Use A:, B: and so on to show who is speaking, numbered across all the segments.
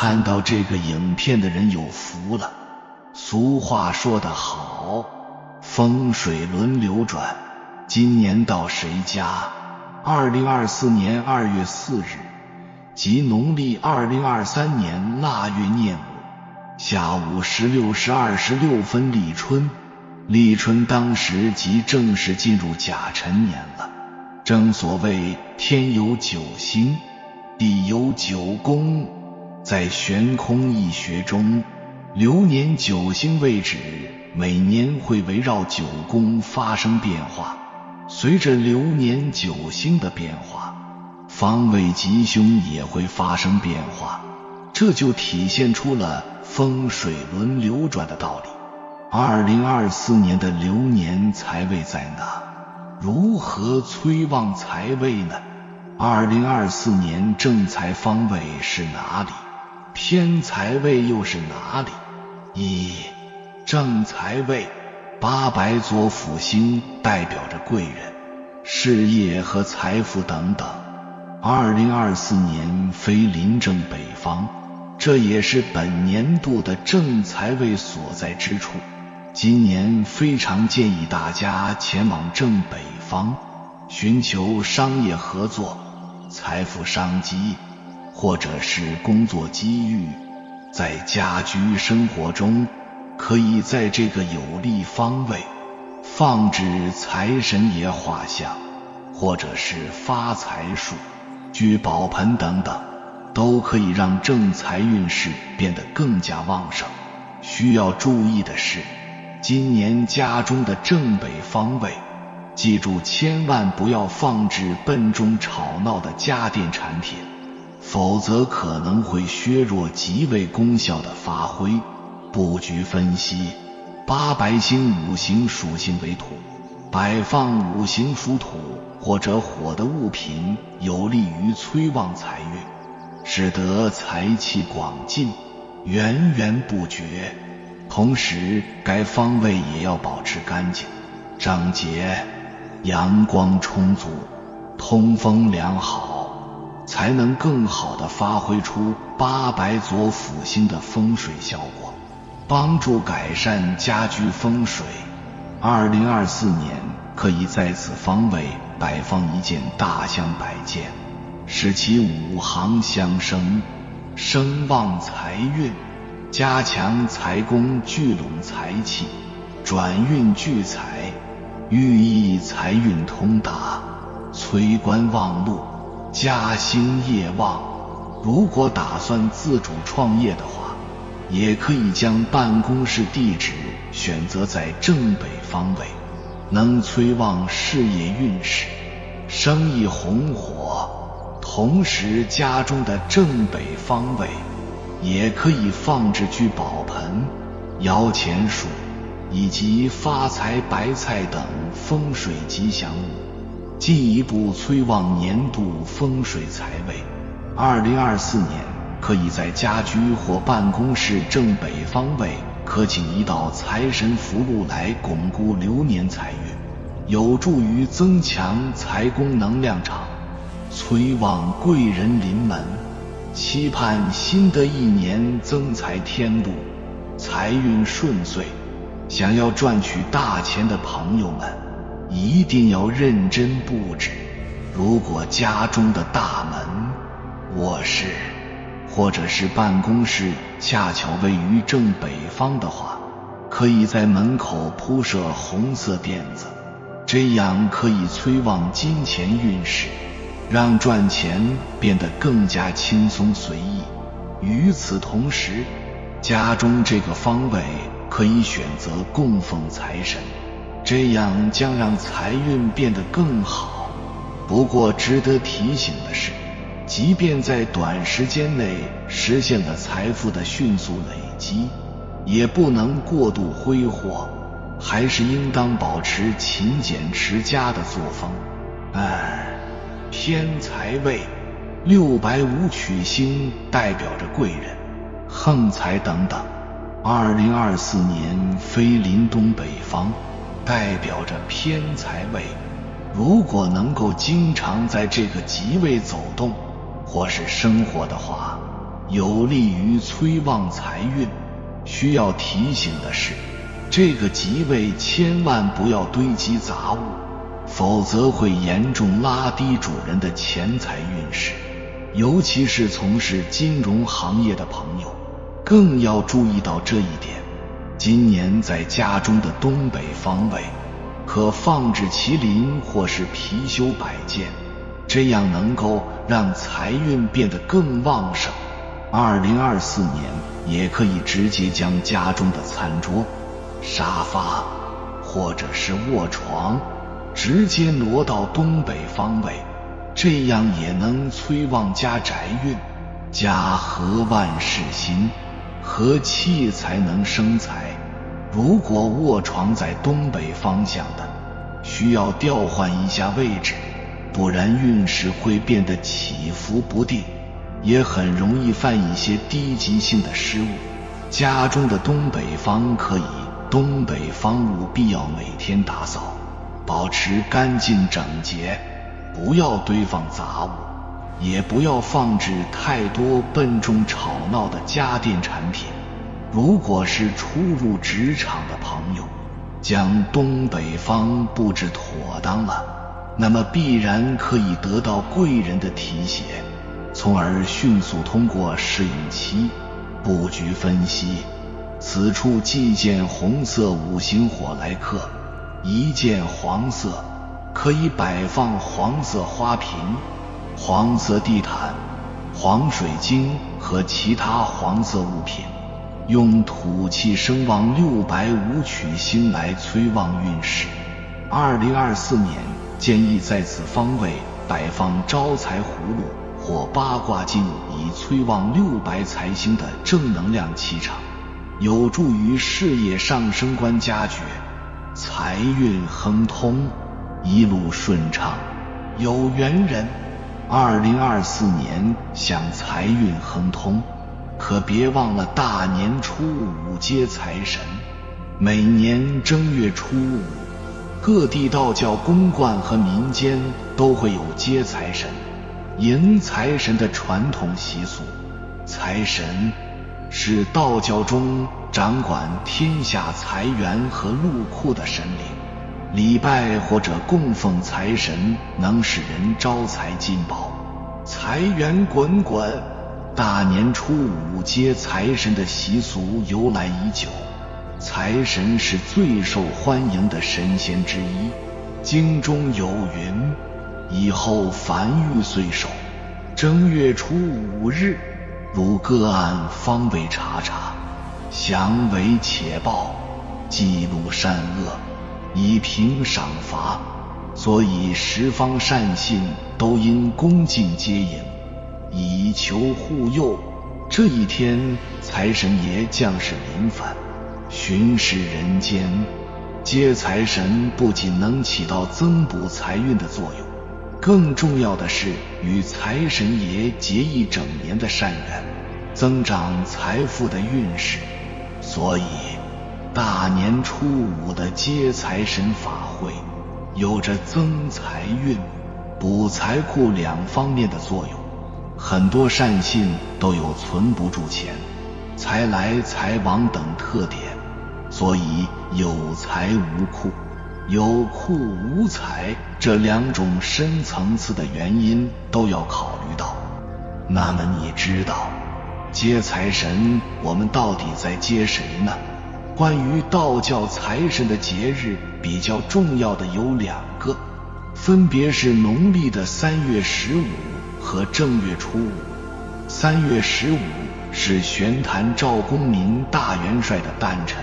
A: 看到这个影片的人有福了。俗话说得好，风水轮流转，今年到谁家？2024年2月4日，即农历2023年腊月廿五，下午16时26分立春。立春当时即正式进入甲辰年了。正所谓天有九星，地有九宫，在玄空易学中，流年九星位置每年会围绕九宫发生变化，随着流年九星的变化，方位吉凶也会发生变化，这就体现出了风水轮流转的道理。2024年的流年财位在哪？如何催旺财位呢？2024年正财方位是哪里？偏财位又是哪里？一、正财位，八白左辅星代表着贵人、事业和财富等等。2024年非临正北方，这也是本年度的正财位所在之处。今年非常建议大家前往正北方，寻求商业合作、财富商机，或者是工作机遇。在家居生活中，可以在这个有利方位放置财神爷画像，或者是发财树、聚宝盆等等，都可以让正财运势变得更加旺盛。需要注意的是，今年家中的正北方位，记住千万不要放置笨重吵闹的家电产品，否则可能会削弱吉位功效的发挥。布局分析，八白星五行属性为土，摆放五行属土或者火的物品有利于催旺财运，使得财气广进，源源不绝。同时该方位也要保持干净、整洁，阳光充足，通风良好，才能更好地发挥出八白左辅星的风水效果，帮助改善家居风水。2024年可以在此方位摆放一件大香摆件，使其五行相生，生旺财运，加强财宫聚拢财气，转运聚财，寓意财运通达，催官旺禄，家兴业旺。如果打算自主创业的话，也可以将办公室地址选择在正北方位，能催旺事业运势，生意红火。同时家中的正北方位也可以放置聚宝盆、摇钱树以及发财白菜等风水吉祥物，进一步催旺年度风水财位。2024年可以在家居或办公室正北方位刻请一道财神符箓来巩固流年财运，有助于增强财宫能量场，催旺贵人临门，期盼新的一年增财添禄，财运顺遂。想要赚取大钱的朋友们，一定要认真布置。如果家中的大门、卧室或者是办公室恰巧位于正北方的话，可以在门口铺设红色垫子，这样可以催旺金钱运势，让赚钱变得更加轻松随意。与此同时，家中这个方位可以选择供奉财神，这样将让财运变得更好。不过值得提醒的是，即便在短时间内实现了财富的迅速累积，也不能过度挥霍，还是应当保持勤俭持家的作风。偏财位，六白武曲星代表着贵人、横财等等。2024年非临东北方，代表着偏财位。如果能够经常在这个吉位走动或是生活的话，有利于催旺财运。需要提醒的是，这个吉位千万不要堆积杂物，否则会严重拉低主人的钱财运势。尤其是从事金融行业的朋友，更要注意到这一点。今年在家中的东北方位，可放置麒麟或是貔貅摆件，这样能够让财运变得更旺盛。2024年也可以直接将家中的餐桌、沙发或者是卧床直接挪到东北方位，这样也能催旺家宅运。家和万事兴，和气才能生财。如果卧床在东北方向的，需要调换一下位置，不然运势会变得起伏不定，也很容易犯一些低级性的失误。家中的东北方可以，东北方务必要每天打扫，保持干净整洁，不要堆放杂物，也不要放置太多笨重吵闹的家电产品。如果是初入职场的朋友，将东北方布置妥当了，那么必然可以得到贵人的提携，从而迅速通过适应期。布局分析，此处既见红色五行火来克，一见黄色，可以摆放黄色花瓶、黄色地毯、黄水晶和其他黄色物品，用土气生旺六白武曲星来催旺运势。2024年建议在此方位摆放招财葫芦或八卦镜，以催旺六白财星的正能量气场，有助于事业上升官加爵，财运亨通，一路顺畅，有缘人。2024年想财运亨通，可别忘了大年初五接财神。每年正月初五，各地道教公观和民间都会有接财神、迎财神的传统习俗。财神是道教中掌管天下财源和禄库的神灵，礼拜或者供奉财神能使人招财进宝，财源滚滚。大年初五接财神的习俗由来已久，财神是最受欢迎的神仙之一。经中有云：以后凡遇岁首，正月初五日，如个案方位查查，详为且报，记录善恶，以评赏罚。所以十方善信都应恭敬接引，以求护佑。这一天，财神爷降世临凡，巡视人间。接财神不仅能起到增补财运的作用，更重要的是与财神爷结一整年的善缘，增长财富的运势。所以大年初五的接财神法会有着增财运、补财库两方面的作用。很多善信都有存不住钱、财来财往等特点，所以有财无库、有库无财这两种深层次的原因都要考虑到。那么你知道接财神我们到底在接谁呢？关于道教财神的节日比较重要的有两个，分别是农历的3月15和正月初五。3月15是玄坛赵公明大元帅的诞辰，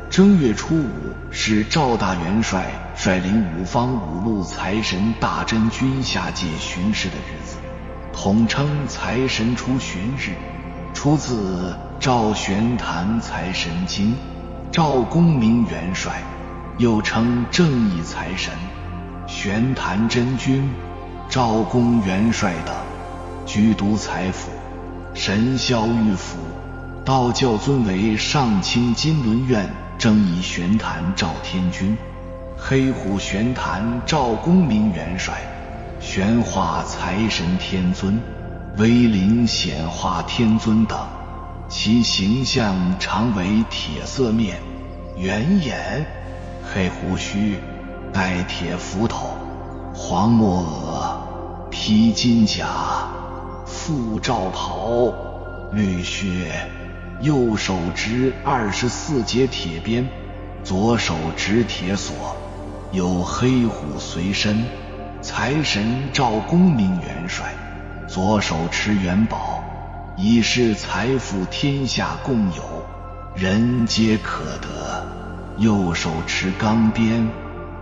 A: 正月初五是赵大元帅率领五方五路财神大真军下界巡视的日子，统称财神出巡日，出自赵玄坛财神经。赵公明元帅又称正义财神、玄坛真君、赵公元帅等，居都财府、神霄玉府。道教尊为上清金轮院正义玄坛赵天君、黑虎玄坛赵公明元帅、玄化财神天尊、威灵显化天尊等，其形象常为铁色面，圆眼，黑胡须，戴铁斧头，黄墨额，披金甲，覆罩袍，绿靴，右手执24节铁鞭，左手执铁锁，有黑虎随身。财神赵公明元帅，左手持元宝，以示财富天下共有，人皆可得。右手持钢鞭，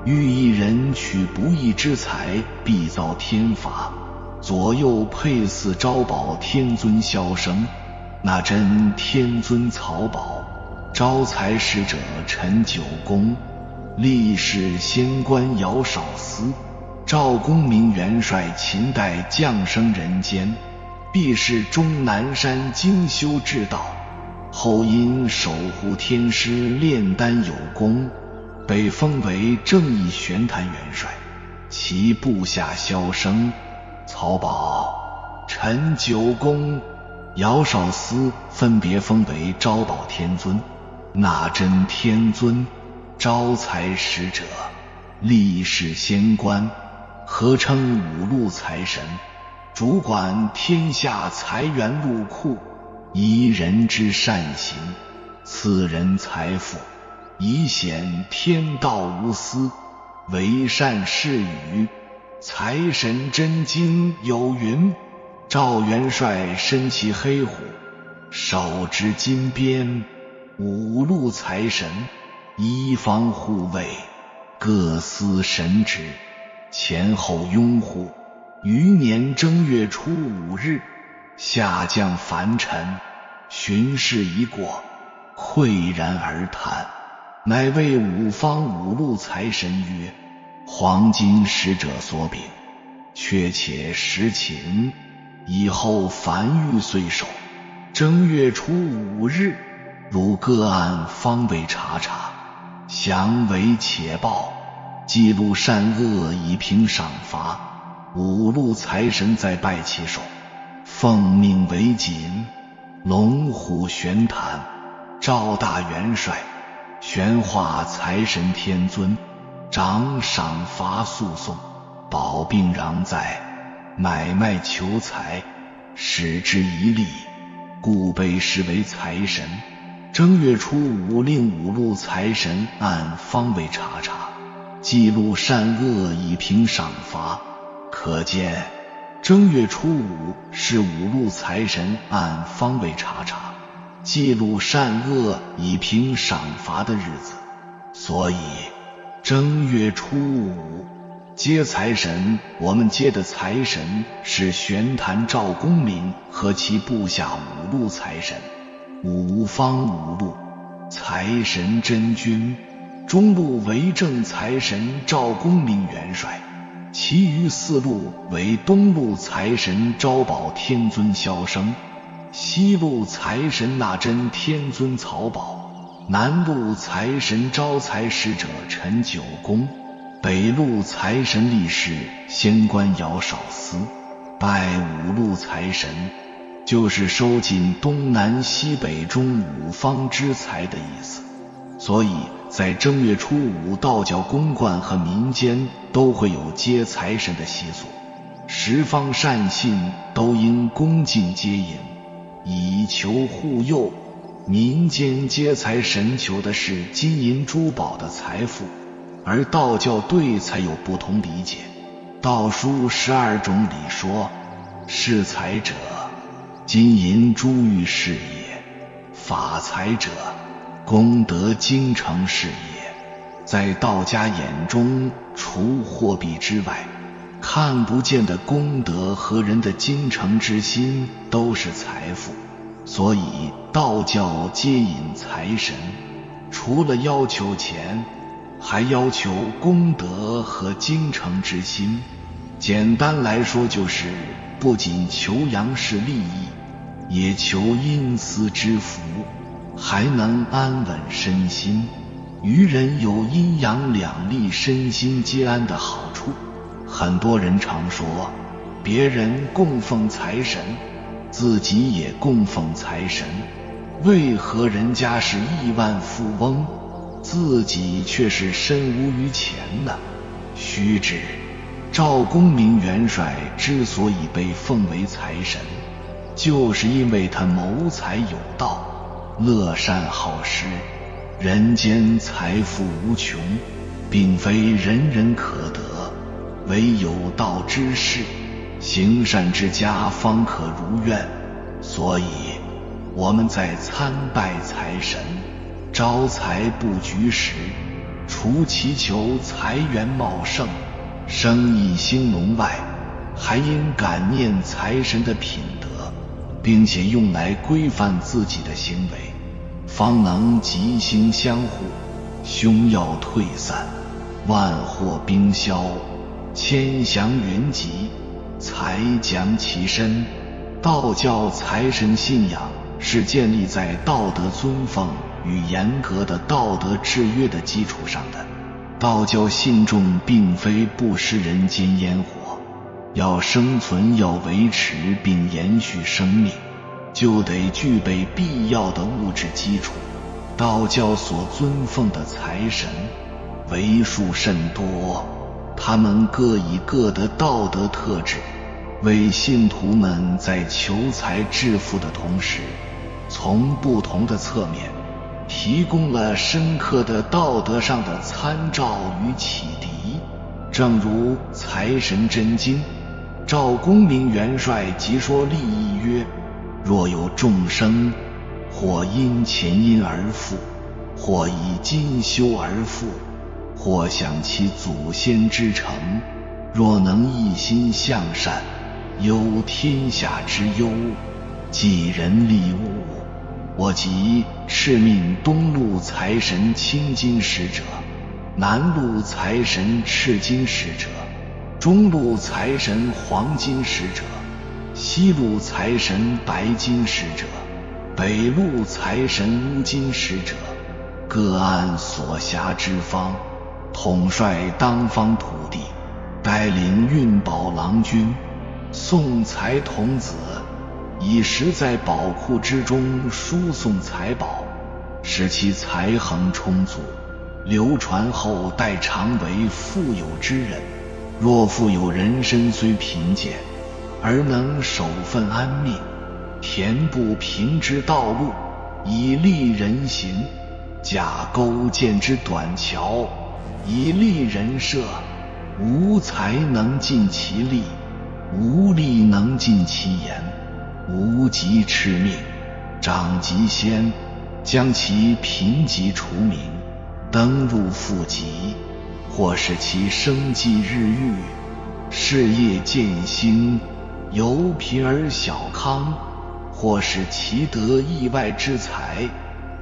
A: 寓意人取不义之财必遭天罚。左右配祀招宝天尊萧生，那真天尊曹宝，招财使者陈九公，历世仙官姚少司。赵公明元帅秦代降生人间，必是终南山精修至道，后因守护天师炼丹有功，被封为正义玄坛元帅。其部下萧生、曹宝、陈九公、姚少司分别封为招宝天尊、纳真天尊、招财使者、历世仙官，合称五路财神，主管天下财源禄库，宜人之善行，赐人财富，以显天道无私，为善事语。财神真经有云：赵元帅身骑黑虎，手执金鞭，五路财神依方护卫，各司神职，前后拥护。余年正月初5日，下降凡尘，巡视一过，喟然而叹，乃谓五方五路财神曰：黄金使者所禀，确且实情，以后凡欲岁首，正月初5日，汝各案方位查查，详为且报，记录善恶以平赏罚。五路财神在拜其首，奉命为谨，龙虎玄坛，赵大元帅，玄化财神天尊，掌赏罚诉讼，保病攘灾，买卖求财，使之一利，故被视为财神。正月初5令五路财神按方位查查，记录善恶以平赏罚。可见正月初5是五路财神按方位查查，记录善恶以平赏罚的日子。所以正月初5接财神，我们接的财神是玄坛赵公明和其部下五路财神。五方五路财神真君，中路为正财神赵公明元帅，其余4路为东路财神招宝天尊萧生，西路财神纳真天尊曹宝，南路财神招财使者陈九公，北路财神历世仙官姚少司。拜五路财神，就是收尽东南西北中五方之财的意思。所以在正月初5，道教公观和民间都会有接财神的习俗，十方善信都应恭敬接引，以求护佑。民间接财神求的是金银珠宝的财富，而道教对才有不同理解。道书12种里说，是财者，金银珠玉是也；发财者，功德精诚是也。在道家眼中，除货币之外，看不见的功德和人的精诚之心都是财富。所以道教接引财神，除了要求钱，还要求功德和精诚之心。简单来说，就是不仅求阳世利益，也求阴司之福，还能安稳身心，于人有阴阳两利、身心皆安的好处。很多人常说，别人供奉财神，自己也供奉财神，为何人家是亿万富翁，自己却是身无余钱呢？须知赵公明元帅之所以被奉为财神，就是因为他谋财有道，乐善好施，人间财富无穷，并非人人可得，唯有道之士，行善之家方可如愿。所以我们在参拜财神、招财布局时，除祈求财源茂盛、生意兴隆外，还应感念财神的品德，并且用来规范自己的行为，方能吉星相护，凶药退散，万祸冰消，千祥云集，财降其身。道教财神信仰是建立在道德尊奉与严格的道德制约的基础上的。道教信众并非不食人间烟火，要生存，要维持并延续生命，就得具备必要的物质基础。道教所尊奉的财神为数甚多，他们各以各的道德特质，为信徒们在求财致富的同时，从不同的侧面提供了深刻的道德上的参照与启迪。正如《财神真经》，赵公明元帅即说立意曰：若有众生，或因前因而富，或以今修而富，或想其祖先之成，若能一心向善，忧天下之忧，济人利物，我即敕命东路财神青金使者，南路财神赤金使者，中路财神黄金使者，西路财神白金使者，北路财神乌金使者，各按所辖之方，统帅当方土地，带领运宝郎君，送财童子，以时在宝库之中输送财宝，使其财恒充足，流传后代，常为富有之人。若富有人身虽贫贱，而能守分安命，填布平之道路，以利人行，架构建之短桥，以利人社，无才能尽其力，无力能尽其言，无极敕命，长极先，将其贫瘠除名，登入富极，或使其生计日愈，事业渐兴，由贫而小康，或使其得意外之财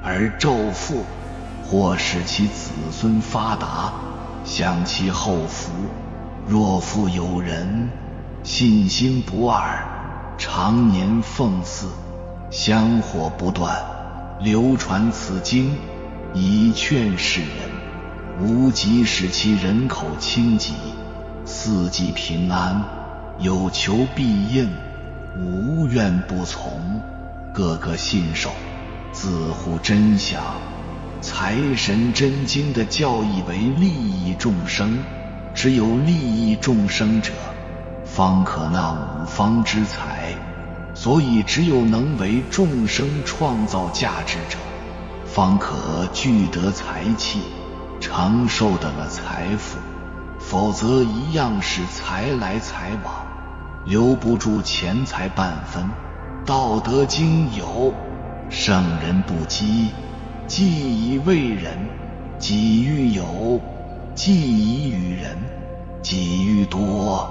A: 而骤富，或使其子孙发达，享其后福。若复有人信心不二，常年奉祀，香火不断，流传此经，以劝世人，无极使其人口清极，四季平安，有求必应，无怨不从，个个信守，自乎真相。财神真经的教义为利益众生，只有利益众生者，方可纳五方之财，所以只有能为众生创造价值者，方可聚得财气，承受得了财富，否则一样是财来财往，留不住钱财半分。道德经有：圣人不积，既以为人；己欲有，既以与人；己欲多。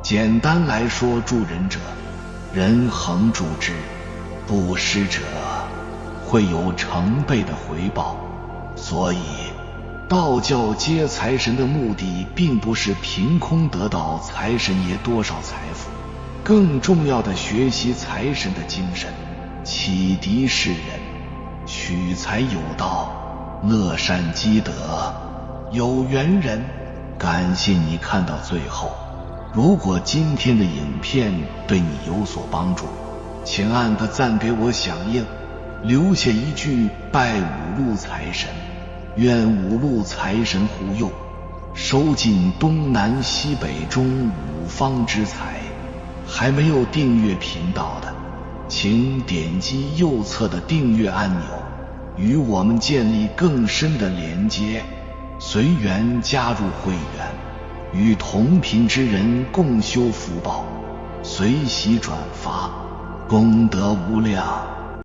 A: 简单来说，助人者，人恒助之；布施者，会有成倍的回报。所以道教接财神的目的并不是凭空得到财神爷多少财富，更重要的学习财神的精神，启迪世人，取财有道，乐善积德。有缘人，感谢你看到最后，如果今天的影片对你有所帮助，请按个赞给我响应，留下一句拜五路财神，愿五路财神护佑，收尽东南西北中五方之财。还没有订阅频道的，请点击右侧的订阅按钮，与我们建立更深的连接，随缘加入会员，与同频之人共修福报，随喜转发，功德无量。